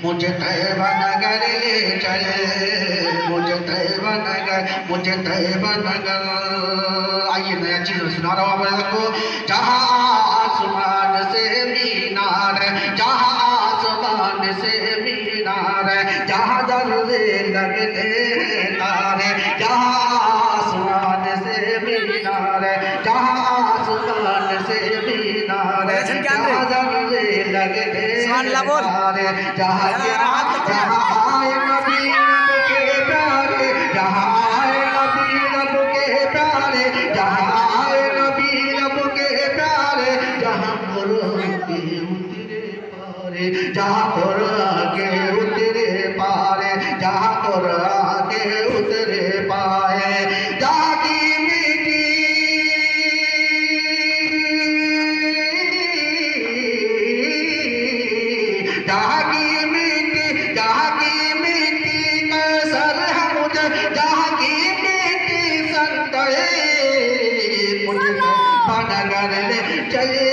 मुझे तैयबा नगर ले चल, मुझे तैयबा नगर। आइए नया चीज सुना रहा हूँ आपको। जहाँ आसमान से मीनार है, जहाँ आसमान से मीनार है, जहाँ दर्रे लगते तारे, जहाँ आसमान से मीनार है, जहाँ आसमान से मीनार है, जहाँ दर्रे लगते तारे, जहाँ आए नबी रब के प्यारे, जहाँ आए नबी रब के प्यारे, जहाँ आए नबी रब के प्यारे, जहाँ कुरान के उतरे पारे, जहाँ कुरान के उतरे पारे, जहाँ कुरान के उतरे पाए, जहाँ की मिट्टी जहाँ की मिट्टी कैसर है मुझे, जहाँ की मिट्टी संतए, मुझे तैयबा नगर ले चले,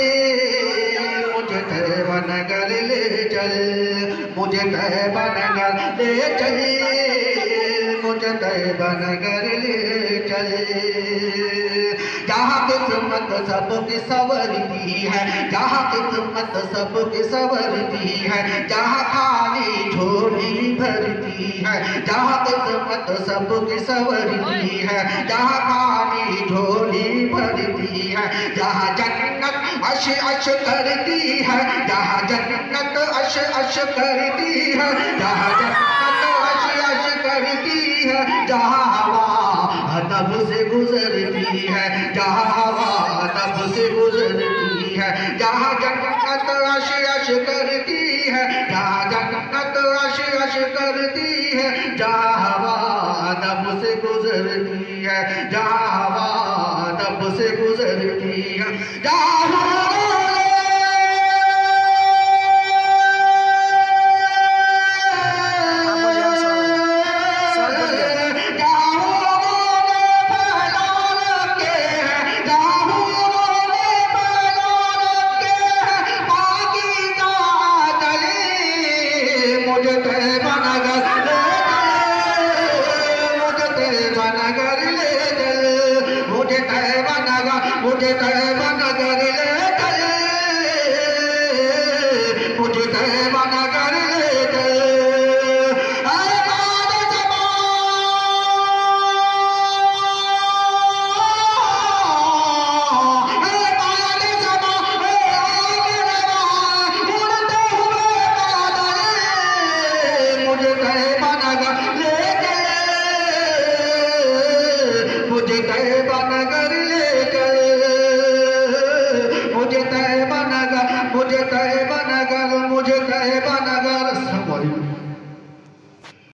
मुझे तैयबा नगर ले चल, मुझे तैयबा नगर ले चले, मुझे तैयबा नगर ले चले। जहाँ किस्मत सबकी संवरती है, जहाँ किस्मत सबकी संवरती है, जहाँ खाली झोली भरती है, जहाँ किस्मत सबकी संवरती है, जहाँ खाली झोली भरती है, जहाँ जन्नत अश अश करती है, जहाँ जन्नत अश अश करती है, जहाँ जन्नत अश अश करती है, जहाँ हवा अदब से गुजरती है, जहाँ हवा अदब से गुजरती है, जहाँ जन्नत अश अश करती है, जहाँ जन्नत अश अश करती है, जहाँ हवा अदब से गुजरती है, जहाँ हवा अदब से गुजरती है, जहाँ मुझे तैयबा नगर ले चल, मुझे तैयबा नगर ले चल, मुझे तैयबा नगर ले चल। मुझे तैयबा नगर ले चले, मुझे तैयबा नगर ले